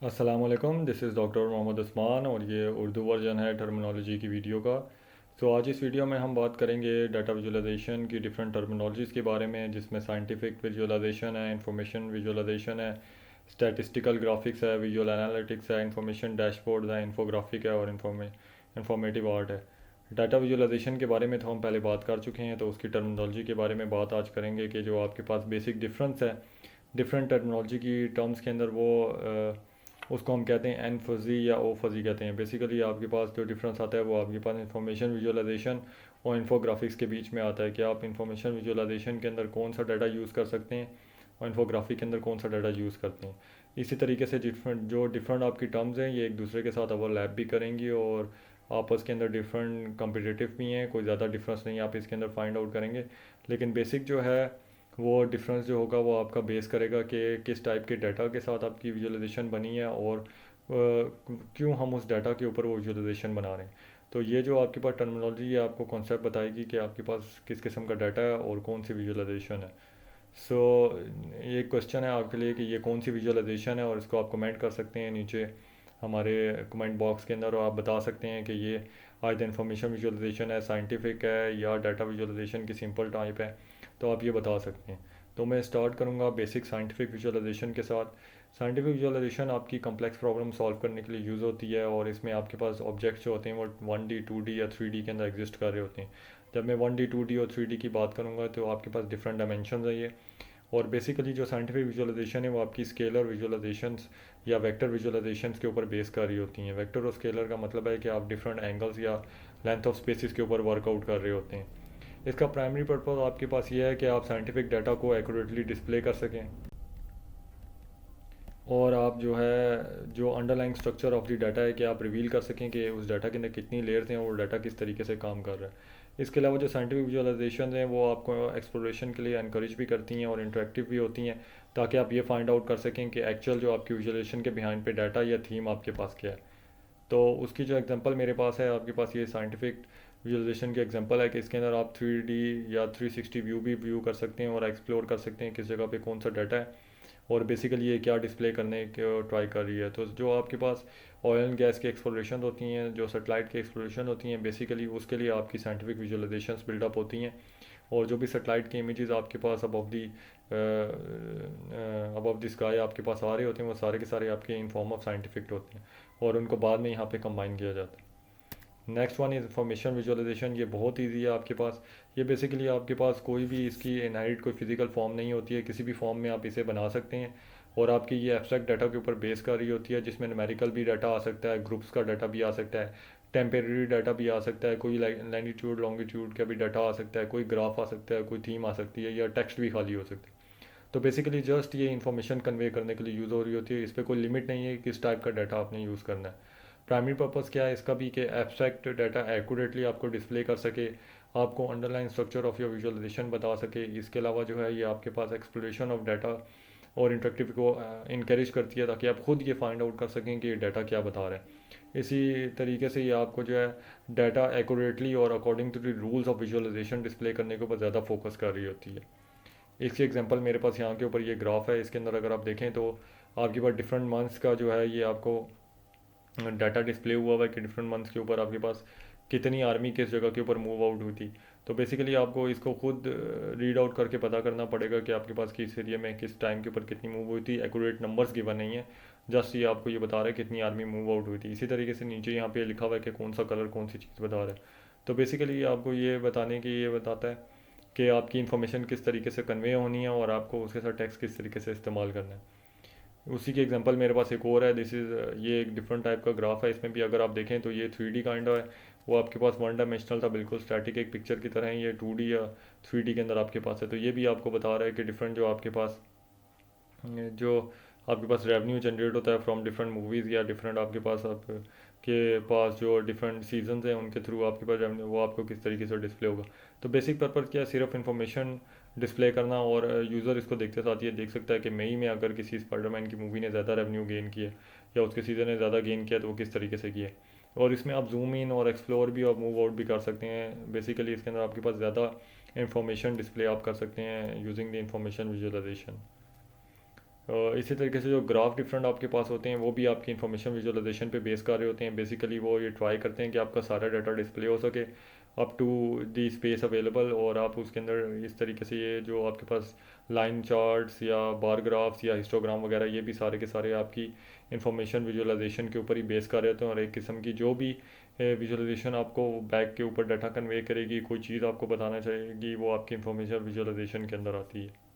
अस्सलामुअलैकुम, this is doctor Mohammad Usman और ये उर्दू वर्जन है टर्मिनोलॉजी की वीडियो का। तो आज इस वीडियो में हम बात करेंगे डाटा विजुअलाइजेशन की डिफरेंट टर्मिनोलॉजीज़ के बारे में, जिसमें साइंटिफिक विजुअलाइजेशन है, इंफॉर्मेशन विजुअलाइजेशन है, स्टैटिस्टिकल ग्राफिक्स है, विजुअल एनालिटिक्स है, इंफॉर्मेशन डैशबोर्ड है, इन्फोग्राफिक है और इंफॉर्मेटिव आर्ट है। डाटा विजुअलाइजेशन के बारे में तो हम पहले बात कर चुके हैं, तो उसकी टर्मिनोलॉजी के बारे में बात आज करेंगे कि जो आपके पास बेसिक डिफरेंस है डिफरेंट टर्मिनोलॉजी की टर्म्स के अंदर, वो उसको हम कहते हैं एन फजी या ओ फजी कहते हैं। बेसिकली आपके पास जो डिफरेंस आता है वो आपके पास इंफॉर्मेशन विजुअलाइजेशन और इन्फोग्राफिक्स के बीच में आता है कि आप इंफॉर्मेशन विजुअलाइजेशन के अंदर कौन सा डाटा यूज़ कर सकते हैं और इन्फोग्राफिक के अंदर कौन सा डाटा यूज़ करते हैं। इसी तरीके से डिफरेंट आपकी टर्म्स हैं ये एक दूसरे के साथ ओवरलैप भी करेंगी और आपस के अंदर डिफरेंट कम्पिटिटिव भी हैं। कोई ज़्यादा डिफरेंस नहीं आप इसके अंदर फाइंड आउट करेंगे, लेकिन बेसिक जो है वो डिफरेंस जो होगा वो आपका बेस करेगा कि किस टाइप के डाटा के साथ आपकी विजुअलाइजेशन बनी है और क्यों हम उस डाटा के ऊपर वो विजुअलाइजेशन बना रहे हैं। तो ये जो आपके पास टर्मिनोलॉजी है आपको कॉन्सेप्ट बताएगी कि आपके पास किस किस्म का डाटा है और कौन सी विजुअलाइजेशन है। सो ये क्वेश्चन है आपके लिए कि ये कौन सी विजुअलाइजेशन है, और इसको आप कमेंट कर सकते हैं नीचे हमारे कमेंट बॉक्स के अंदर, और आप बता सकते हैं कि ये आज इन्फॉर्मेशन विजुअलाइजेशन है, साइंटिफिक है या डाटा विजुअलाइजेशन की सिंपल टाइप है। तो आप ये बता सकते हैं। तो मैं स्टार्ट करूँगा बेसिक साइंटिफिक विजुअलाइजेशन के साथ। साइंटिफिक विजुअलाइजेशन आपकी कम्प्लेक्स प्रॉब्लम सॉल्व करने के लिए यूज़ होती है, और इसमें आपके पास ऑब्जेक्ट्स जो होते हैं वो 1D 2D या 3D के अंदर एग्जिस्ट कर रहे होते हैं। जब मैं 1D 2D और 3D की बात करूँगा तो आपके पास डिफरेंट डायमेंशन है ये। और बेसिकली जो साइंटिफिक विजुअलाइजेशन है वो आपकी स्केलर विजुअलाइजेशंस या वेक्टर विजुअलाइजेशंस के ऊपर बेस कर रही होती हैं। वेक्टर और स्केलर का मतलब है कि आप डिफरेंट एंगल्स या लेंथ ऑफ स्पेसिस के ऊपर वर्कआउट कर रहे होते हैं। इसका प्राइमरी पर्पज़ आपके पास ये है कि आप साइंटिफिक डाटा को एक्यूरेटली डिस्प्ले कर सकें, और आप जो है जो underlying structure of the data है कि आप रिवील कर सकें कि उस डाटा के अंदर कितनी लेयर्स हैं और डाटा किस तरीके से काम कर रहा है। इसके अलावा जो साइंटिफिक विजुअलाइजेशन हैं वो आपको एक्सप्लोरेशन के लिए इनक्रेज भी करती हैं और इंटरेक्टिव भी होती हैं, ताकि आप ये फाइंड आउट कर सकें कि एक्चुअल जो आपकी विजुअलाइजेशन के बिहाइंड पे डाटा या थीम आपके पास क्या है। तो उसकी जो एग्जांपल मेरे पास है, आपके पास ये साइंटिफिक विजुअलाइजेशन की एग्जांपल है कि इसके अंदर आप 3D या 360 व्यू भी व्यू कर सकते हैं और एक्सप्लोर कर सकते हैं किस जगह पे कौन सा डाटा है और बेसिकली ये क्या डिस्प्ले करने के ट्राई कर रही है। तो जो आपके पास ऑयल एंड गैस की एक्सप्लोरेशन होती हैं, जो सेटेलाइट की एक्सप्लोरेशन होती हैं, बेसिकली उसके लिए आपकी साइंटिफिक विजुअलाइजेशंस बिल्डअप होती हैं। और जो भी सेटेलाइट के इमेजेस आपके पास अबव द स्काई आपके पास आ रहे होते हैं, वो सारे के सारे आपके इन फॉर्म ऑफ साइंटिफिक होते हैं और उनको बाद में यहाँ पे कंबाइन किया जाता है। Next one is information visualisation. ये बहुत इजी है आपके पास। ये बेसिकली आपके पास कोई भी इसकी इनहेरिट कोई फिजिकल फॉर्म नहीं होती है, किसी भी फॉर्म में आप इसे बना सकते हैं। और आपकी ये एब्स्ट्रैक्ट डाटा के ऊपर बेस कर रही होती है, जिसमें न्यूमेरिकल भी डाटा आ सकता है, ग्रुप्स का डाटा भी आ सकता है, टेम्परेरी डाटा भी आ सकता है, कोई लैंगिट्यूड लॉन्गिट्यूड का भी डाटा आ सकता है, कोई ग्राफ आ सकता है, कोई थीम आ सकती है या टेक्स्ट भी खाली हो सकती है। तो बेसिकली जस्ट ये इन्फॉर्मेशन कन्वे करने के लिए यूज़ हो रही होती है। इस पर कोई लिमिट नहीं है कि किस टाइप का डाटा आपने यूज़ करना है। प्राइमरी पर्पज़ क्या है इसका भी कि एब्स्ट्रैक्ट डाटा एक्यूरेटली आपको डिस्प्ले कर सके, आपको underline structure of your visualisation बता सके। इसके अलावा जो है ये आपके पास एक्सप्लोरेशन ऑफ डाटा और इंटरेक्टिव को इनक्रेज करती है, ताकि आप खुद ये फाइंड आउट कर सकें कि ये डाटा क्या बता रहा है। इसी तरीके से ये आपको जो है डाटा एक्यूरेटली और according to the rules of visualisation display करने के ऊपर ज़्यादा फोकस कर रही होती है। इसकी एग्जांपल मेरे पास यहाँ के ऊपर ये ग्राफ है। इसके अंदर अगर आप देखें तो आपके पास डिफरेंट मंथ्स का जो है ये आपको डाटा डिस्प्ले हुआ हुआ है कि डिफरेंट मंथ्स के ऊपर आपके पास कितनी आर्मी किस जगह के ऊपर मूव आउट हुई थी। तो बेसिकली आपको इसको खुद रीड आउट करके पता करना पड़ेगा कि आपके पास किस एरिया में किस टाइम के ऊपर कितनी मूव हुई थी। एक्यूरेट नंबर्स गिवन नहीं है, जस्ट ये आपको ये बता रहा है कितनी आर्मी मूव आउट हुई थी। इसी तरीके से नीचे यहाँ पे लिखा हुआ है कि कौन सा कलर कौन सी चीज़ बता रहा है। तो बेसिकली आपको ये बताने की ये बताता है कि आपकी इन्फॉर्मेशन किस तरीके से कन्वे होनी है और आपको उसके साथ टेक्स्ट किस तरीके से इस्तेमाल करना है। उसी की एग्जांपल मेरे पास एक और है। दिस इज़ ये एक डिफरेंट टाइप का ग्राफ है। इसमें भी अगर आप देखें तो ये 3D काइंड है। वो आपके पास वन डायमेंशनल था, बिल्कुल स्टैटिक एक पिक्चर की तरह है। ये 2D या 3D के अंदर आपके पास है। तो ये भी आपको बता रहा है कि डिफरेंट जो आपके पास रेवेन्यू जनरेट होता है फ्रॉम डिफरेंट मूवीज़ या डिफरेंट आपके पास आपके पास जो डिफरेंट सीजन्स हैं उनके थ्रू आपके पास रेवेन्यू वो आपको किस तरीके से डिस्प्ले होगा। तो बेसिक पर्पज़ क्या है, सिर्फ इन्फॉर्मेशन डिस्प्ले करना। और यूज़र इसको देखते साथ ये देख सकता है कि मई में अगर किसी स्पाइडरमैन की मूवी ने ज़्यादा रेवेन्यू गेन किया या उसके सीज़न ने ज़्यादा गेन किया तो वो किस तरीके से किया। और इसमें आप जूम इन और एक्सप्लोर भी और मूव आउट भी कर सकते हैं। बेसिकली इसके अंदर आपके पास ज़्यादा इंफॉर्मेशन डिस्प्ले आप कर सकते हैं यूजिंग द इंफॉर्मेशन विजुअलाइजेशन। इसी तरीके से जो ग्राफ डिफरेंट आपके पास होते हैं वो भी आपकी इन्फॉर्मेशन विजुअलाइजेशन पे बेस कर रहे होते हैं। बेसिकली वो ये ट्राई करते हैं कि आपका सारा डाटा डिस्प्ले हो सके up to the space available, और आप उसके अंदर इस तरीके से ये जो आपके पास लाइन चार्ट्स या बार ग्राफ्स या हिस्टोग्राम वगैरह ये भी सारे के सारे आपकी इन्फॉर्मेशन विजुअलाइजेशन के ऊपर ही बेस कर रहे होते हैं। और एक किस्म की जो भी विजुअलाइजेशन आपको बैक के ऊपर डाटा कन्वे करेगी, कोई चीज़ आपको बताना चाहेगी, वो आपकी इन्फॉर्मेशन विजुअलाइजेशन के अंदर आती है।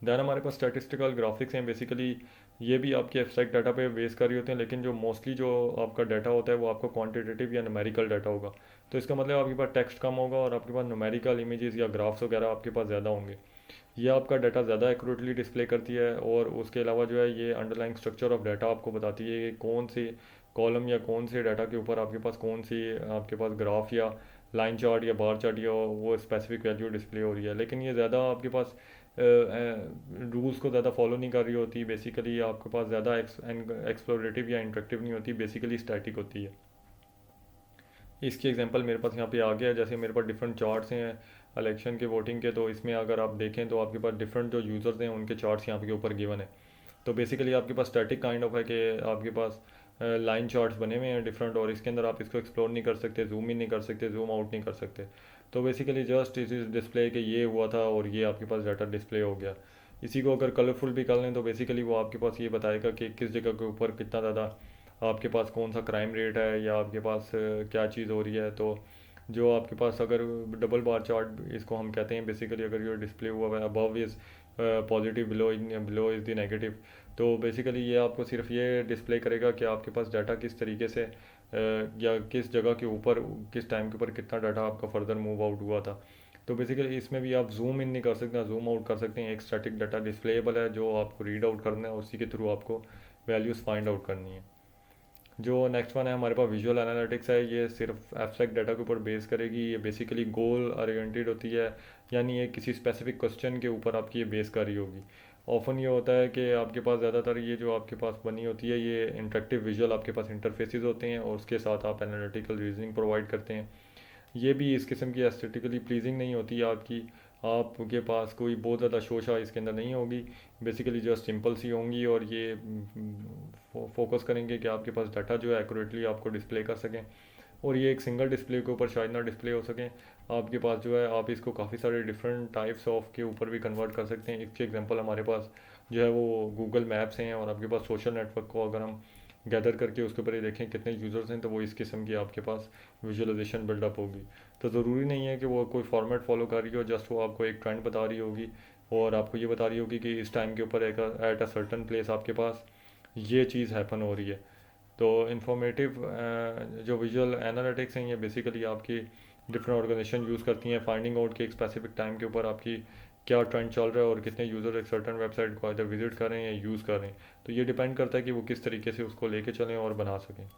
दैन हमारे पास स्टैटिस्टिकल ग्राफिक्स हैं। बेसिकली ये भी आपके एब्स्ट्रैक्ट डाटा पे बेस कर रही होते हैं, लेकिन जो मोस्टली जो आपका डाटा होता है वो आपका क्वांटिटेटिव या न्यूमेरिकल डाटा होगा। तो इसका मतलब आपके पास टेक्स्ट कम होगा और आपके पास न्यूमेरिकल इमेजेस या ग्राफ्स वगैरह आपके पास ज़्यादा होंगे। ये आपका डाटा ज़्यादा एक्यूरेटली डिस्प्ले करती है, और उसके अलावा जो है ये अंडरलाइंग स्ट्रक्चर ऑफ डाटा आपको बताती है कि कौन से कॉलम या कौन से डाटा के ऊपर आपके पास कौन सी आपके पास ग्राफ या लाइन चार्ट या बार चार्ट या वो स्पेसिफिक वैल्यू डिस्प्ले हो रही है। लेकिन ये ज़्यादा आपके पास रूल्स को ज़्यादा फॉलो नहीं कर रही होती। बेसिकली आपके पास ज़्यादा एक्सप्लोरेटिव या इंटरेक्टिव नहीं होती, बेसिकली स्टैटिक होती है। इसकी एग्जांपल मेरे पास यहाँ पे आ गया है। जैसे मेरे पास डिफरेंट चार्ट्स हैं इलेक्शन के वोटिंग के, तो इसमें अगर आप देखें तो आपके पास डिफरेंट जो यूज़र्स हैं उनके चार्ट्स यहाँ पे ऊपर गिवन है। तो बेसिकली आपके पास स्टैटिक काइंड ऑफ है कि आपके पास लाइन चार्ट्स बने हुए हैं डिफरेंट, और इसके अंदर आप इसको एक्सप्लोर नहीं कर सकते, जूम इन नहीं कर सकते, जूम आउट नहीं कर सकते। तो बेसिकली जस्ट इस डिस्प्ले के ये हुआ था और ये आपके पास डाटा डिस्प्ले हो गया। इसी को अगर कलरफुल भी कर लें तो बेसिकली वो आपके पास ये बताएगा कि किस जगह के ऊपर कितना ज़्यादा आपके पास कौन सा क्राइम रेट है या आपके पास क्या चीज़ हो रही है। तो जो आपके पास अगर डबल बार चार्ट इसको हम कहते हैं, बेसिकली अगर ये डिस्प्ले हुआ है above is positive, below is the negative. तो बेसिकली ये आपको सिर्फ ये डिस्प्ले करेगा कि आपके पास डाटा किस तरीके से या किस जगह के ऊपर किस टाइम के ऊपर कितना डाटा आपका फर्दर मूव आउट हुआ था। तो बेसिकली इसमें भी आप जूम इन नहीं कर सकते, जूम आउट कर सकते हैं। एक स्टैटिक डाटा डिस्प्लेबल है जो आपको रीड आउट करना है, उसी के थ्रू आपको वैल्यूज़ फाइंड आउट करनी है। जो नेक्स्ट वन है हमारे पास विजुअल एनालिटिक्स है। ये सिर्फ एब्स्ट्रैक्ट डाटा के ऊपर बेस करेगी। ये बेसिकली गोल ओरिएंटेड होती है, यानी ये किसी स्पेसिफिक क्वेश्चन के ऊपर आपकी ये बेस कर रही होगी। ऑफन ये होता है कि आपके पास ज़्यादातर ये जो आपके पास बनी होती है ये इंटरेक्टिव विजुअल आपके पास इंटरफेसेस होते हैं, और उसके साथ आप एनालिटिकल रीजनिंग प्रोवाइड करते हैं। ये भी इस किस्म की एस्थेटिकली प्लीजिंग नहीं होती है आपकी, आपके पास कोई बहुत ज़्यादा शोशा इसके अंदर नहीं होगी। बेसिकली जस्ट सिंपल सी होंगी, और ये फोकस करेंगे कि आपके पास डाटा जो है एक्यूरेटली आपको डिस्प्ले कर सकें, और ये एक सिंगल डिस्प्ले के ऊपर शायद ना डिस्प्ले हो सकें। आपके पास जो है आप इसको काफ़ी सारे डिफरेंट टाइप्स ऑफ के ऊपर भी कन्वर्ट कर सकते हैं। इसके एग्जांपल हमारे पास जो है वो गूगल मैप्स हैं, और आपके पास सोशल नेटवर्क को अगर हम गैदर करके उसके ऊपर ये देखें कितने यूज़र्स हैं, तो वो इस किस्म की आपके पास विजुअलाइजेशन बिल्डअप होगी। तो ज़रूरी नहीं है कि वो कोई फॉर्मेट फॉलो कर रही हो, जस्ट वो आपको एक ट्रेंड बता रही होगी और आपको ये बता रही होगी कि इस टाइम के ऊपर एक एट अ सर्टन प्लेस आपके पास ये चीज़ हैपन हो रही है। तो इंफॉर्मेटिव जो विजुअल एनालिटिक्स हैं ये बेसिकली आपकी डिफरेंट ऑर्गेनाइजेशन यूज़ करती हैं फाइंडिंग आउट कि एक स्पेसिफिक टाइम के ऊपर आपकी क्या ट्रेंड चल रहा है और कितने यूज़र एक सर्टन वेबसाइट को इधर विजिट कर रहे हैं या यूज़ कर रहे हैं। तो ये डिपेंड करता है कि वो किस तरीके से उसको लेके चलें और बना सकें।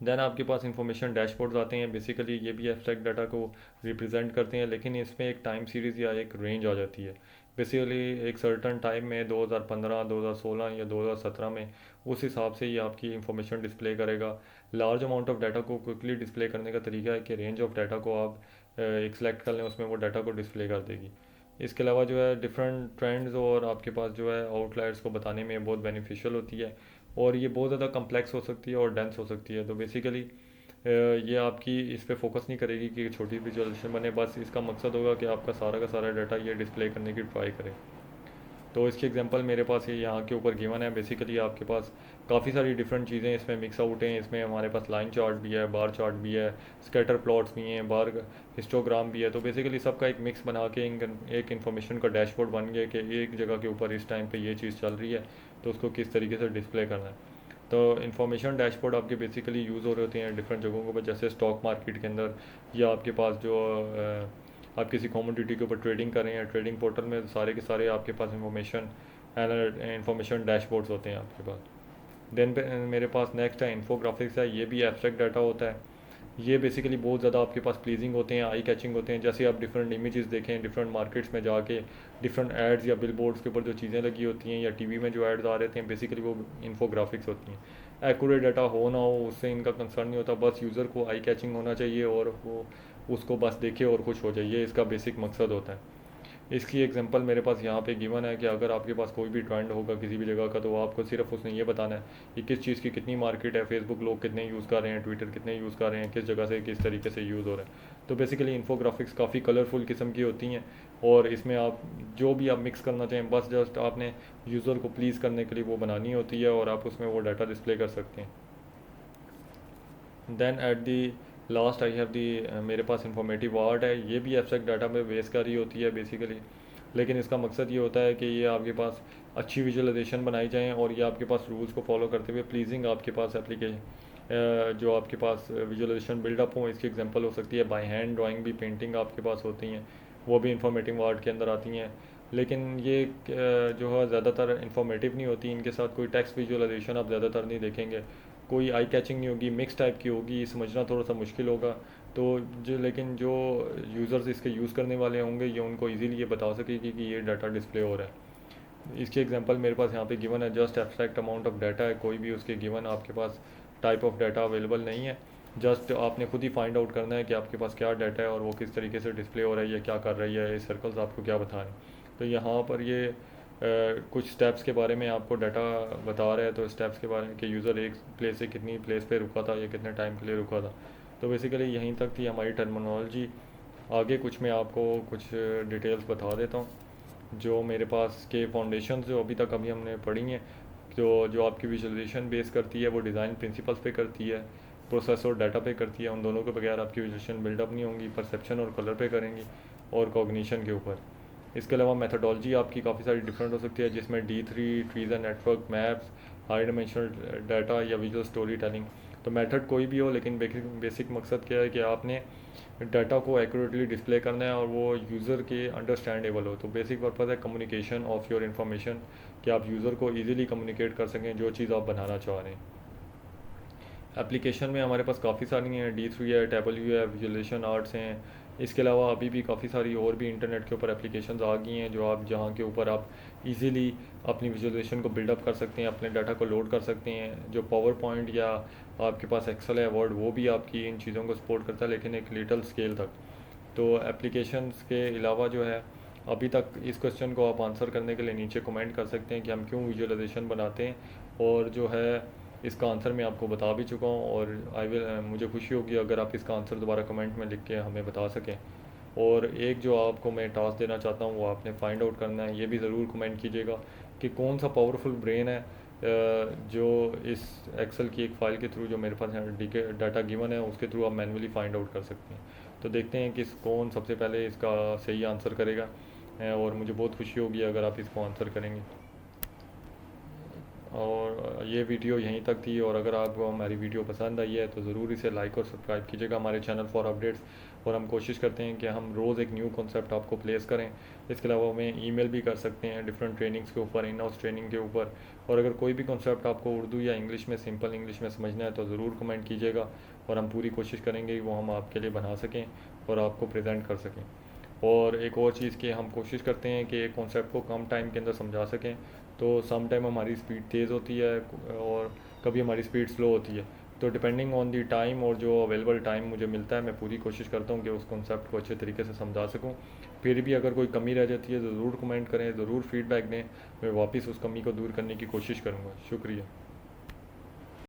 देन आपके पास इंफॉर्मेशन डैशबोर्ड्स आते हैं। बेसिकली ये भी एब्स्ट्रैक्ट डाटा को रिप्रेजेंट करते हैं, लेकिन इसमें एक टाइम सीरीज़ या एक रेंज आ जाती है। बेसिकली एक सर्टन टाइम में 2015, 2016 या 2017 में उस हिसाब से ये आपकी इंफॉर्मेशन डिस्प्ले करेगा। लार्ज अमाउंट ऑफ डाटा को क्विकली डिस्प्ले करने का तरीका है कि रेंज ऑफ डाटा को आप एक सेलेक्ट कर लें, उसमें वो डाटा को डिस्प्ले कर देगी। इसके अलावा जो है डिफरेंट ट्रेंड्स और आपके पास जो है आउटलायर्स को बताने में बहुत बेनिफिशियल होती है, और ये बहुत ज़्यादा कम्प्लेक्स हो सकती है और डेंस हो सकती है। तो बेसिकली ये आपकी इस पे फोकस नहीं करेगी कि छोटी विजुअलाइजेशन बने, बस इसका मकसद होगा कि आपका सारा का सारा डाटा ये डिस्प्ले करने की ट्राई करे। तो इसकी एग्जांपल मेरे पास ये यहाँ के ऊपर गिवन है। बेसिकली आपके पास काफ़ी सारी डिफरेंट चीज़ें इसमें मिक्स आउट हैं। इसमें हमारे पास लाइन चार्ट भी है, बार चार्ट भी है, स्कैटर प्लॉट्स भी हैं, बार हिस्टोग्राम भी है। तो बेसिकली सबका एक मिक्स बना के एक इन्फॉर्मेशन का डैशबोर्ड बन गया कि एक जगह के ऊपर इस टाइम पे ये चीज़ चल रही है, तो उसको किस तरीके से डिस्प्ले करना है। तो इन्फॉर्मेशन डैशबोर्ड आपके बेसिकली यूज़ हो रहे होते हैं डिफरेंट जगहों के ऊपर, जैसे स्टॉक मार्केट के अंदर, या आपके पास जो आप किसी कमोडिटी के ऊपर ट्रेडिंग कर रहे हैं, ट्रेडिंग पोर्टल में सारे के सारे आपके पास इंफॉर्मेशन डैशबोर्ड्स होते हैं आपके पास। देन मेरे पास नेक्स्ट है इन्फोग्राफिक्स है। ये भी एब्स्ट्रैक्ट डाटा होता है। ये बेसिकली बहुत ज़्यादा आपके पास प्लीजिंग होते हैं, आई कैचिंग होते हैं। जैसे आप डिफरेंट इमेजेस देखें डिफरेंट मार्केट्स में जाके, डिफरेंट एड्स या बिल बोर्ड्स के ऊपर जो चीज़ें लगी होती हैं या टीवी में जो एड्स आ रहे थे, बेसिकली वो इन्फोग्राफिक्स होती हैं। एक्यूरेट डाटा हो ना हो उससे इनका कंसर्न नहीं होता, बस यूज़र को आई कैचिंग होना चाहिए और वो उसको बस देखे और खुश हो जाए, ये इसका बेसिक मकसद होता है। इसकी एग्जांपल मेरे पास यहाँ पे गिवन है कि अगर आपके पास कोई भी ट्रेंड होगा किसी भी जगह का, तो आपको सिर्फ उसने ये बताना है कि किस चीज़ की कितनी मार्केट है, फेसबुक लोग कितने यूज़ कर रहे हैं, ट्विटर कितने यूज़ कर रहे हैं, किस जगह से किस तरीके से यूज़ हो रहा है। तो बेसिकली इन्फोग्राफिक्स काफ़ी कलरफुल किस्म की होती हैं, और इसमें आप जो भी आप मिक्स करना चाहें, बस जस्ट आपने यूज़र को प्लीज़ करने के लिए वो बनानी होती है, और आप उसमें वो डाटा डिस्प्ले कर सकते हैं। Then at the last I have the, मेरे पास इंफॉर्मेटिव वर्ड है। ये भी एब्स्ट्रैक्ट डाटा में बेस कर ही होती है बेसिकली, लेकिन इसका मकसद ये होता है कि ये आपके पास अच्छी विजुअलाइजेशन बनाई जाए, और ये आपके पास रूल्स को फॉलो करते हुए प्लीजिंग आपके पास एप्लीकेशन जो आपके पास विजुअलाइजेशन बिल्डअप हो। इसकी एग्जांपल हो सकती है बाय हैंड ड्राइंग, भी पेंटिंग आपके पास होती हैं, वो भी इंफॉर्मेटिव वर्ड के अंदर आती हैं। लेकिन ये जो है ज़्यादातर इंफॉर्मेटिव नहीं होती, इनके साथ कोई टेक्स्ट विजुअलाइजेशन आप ज़्यादातर नहीं देखेंगे, कोई आई कैचिंग नहीं होगी, मिक्स टाइप की होगी, समझना थोड़ा सा मुश्किल होगा। तो जो लेकिन जो यूज़र्स इसके यूज़ करने वाले होंगे, ये उनको इजीली ये बता सकेगी कि ये डाटा डिस्प्ले हो रहा है। इसकी एग्जांपल मेरे पास यहाँ पे गिवन है, just abstract amount of data है, कोई भी उसके गिवन आपके पास टाइप ऑफ डाटा अवेलेबल नहीं है। जस्ट आपने खुद ही फाइंड आउट करना है कि आपके पास क्या डाटा है और वो किस तरीके से डिस्प्ले हो रहा है, या क्या कर रही है, ये सर्कल्स आपको क्या बता रहे हैं। तो यहाँ पर ये कुछ स्टेप्स के बारे में आपको डाटा बता रहा है, तो स्टेप्स के बारे में कि यूज़र एक प्लेस से कितनी प्लेस पे रुका था या कितने टाइम के लिए रुका था। तो बेसिकली यहीं तक थी हमारी टर्मिनोलॉजी। आगे कुछ मैं आपको कुछ डिटेल्स बता देता हूँ जो मेरे पास के फाउंडेशन जो अभी हमने पढ़ी हैं। जो आपकी विजुअलाइजेशन बेस करती है वो डिज़ाइन प्रिंसिपल्स पे करती है, प्रोसेस और डाटा पे करती है। उन दोनों के बगैर आपकी विजुअलाइजेशन बिल्डअप नहीं होंगी। परसेप्शन और कलर पे करेंगी, और कॉग्निशन के ऊपर। इसके अलावा मेथडोलॉजी आपकी काफ़ी सारी डिफरेंट हो सकती है, जिसमें D3 trees and network, maps, high dimensional data या विजुअल स्टोरी टेलिंग। तो मेथड कोई भी हो, लेकिन बेसिक मकसद क्या है कि आपने डाटा को एक्यूरेटली डिस्प्ले करना है और वो यूज़र के अंडरस्टैंडेबल हो। तो बेसिक पर्पज़ है कम्युनिकेशन ऑफ योर इन्फॉर्मेशन, कि आप यूज़र को ईजिली कम्युनिकेट कर सकें जो चीज़ आप बनाना चाह रहे हैं। एप्लीकेशन में हमारे पास काफ़ी सारी हैं, D3 है, टेबल है, विजुअलाइजेशन आर्ट्स हैं। इसके अलावा अभी भी काफ़ी सारी और भी इंटरनेट के ऊपर एप्लीकेशंस आ गई हैं, जो आप जहाँ के ऊपर आप इजीली अपनी विजुअलाइजेशन को बिल्डअप कर सकते हैं, अपने डाटा को लोड कर सकते हैं। जो पावर पॉइंट या आपके पास एक्सेल है, वर्ड, वो भी आपकी इन चीज़ों को सपोर्ट करता है, लेकिन एक लिटल स्केल तक। तो एप्लीकेशंस के अलावा जो है, अभी तक इस क्वेश्चन को आप आंसर करने के लिए नीचे कमेंट कर सकते हैं कि हम क्यों विजुअलाइजेशन बनाते हैं, और जो है इसका आंसर मैं आपको बता भी चुका हूँ। और मुझे खुशी होगी अगर आप इसका आंसर दोबारा कमेंट में लिख के हमें बता सकें। और एक जो आपको मैं टास्क देना चाहता हूँ, वो आपने फाइंड आउट करना है। ये भी ज़रूर कमेंट कीजिएगा कि कौन सा पावरफुल ब्रेन है जो इस एक्सेल की एक फ़ाइल के थ्रू जो मेरे पास डाटा गिवन है उसके थ्रू आप मैनुअली फाइंड आउट कर सकते हैं। तो देखते हैं कि कौन सबसे पहले इसका सही आंसर करेगा, और मुझे बहुत खुशी होगी अगर आप इसको आंसर करेंगे। और ये वीडियो यहीं तक थी, और अगर आपको हमारी वीडियो पसंद आई है तो ज़रूर इसे लाइक और सब्सक्राइब कीजिएगा हमारे चैनल फॉर अपडेट्स। और हम कोशिश करते हैं कि हम रोज़ एक न्यू कॉन्सेप्ट आपको प्लेस करें। इसके अलावा हमें ईमेल भी कर सकते हैं डिफरेंट ट्रेनिंग्स के ऊपर, इन हाउस ट्रेनिंग के ऊपर। और अगर कोई भी कॉन्सेप्ट आपको उर्दू या इंग्लिश में, सिंपल इंग्लिश में समझना है तो ज़रूर कमेंट कीजिएगा, और हम पूरी कोशिश करेंगे कि वो हम आपके लिए बना सकें और आपको प्रेजेंट कर सकें। और एक और चीज़ कि हम कोशिश करते हैं कि एक कॉन्सेप्ट को कम टाइम के अंदर समझा सकें। तो सम टाइम हमारी स्पीड तेज़ होती है और कभी हमारी स्पीड स्लो होती है। तो डिपेंडिंग ऑन दी टाइम और जो अवेलेबल टाइम मुझे मिलता है, मैं पूरी कोशिश करता हूँ कि उस कॉन्सेप्ट को अच्छे तरीके से समझा सकूँ। फिर भी अगर कोई कमी रह जाती है तो ज़रूर कमेंट करें, ज़रूर फीडबैक दें। मैं वापस उस कमी को दूर करने की कोशिश करूँगा। शुक्रिया।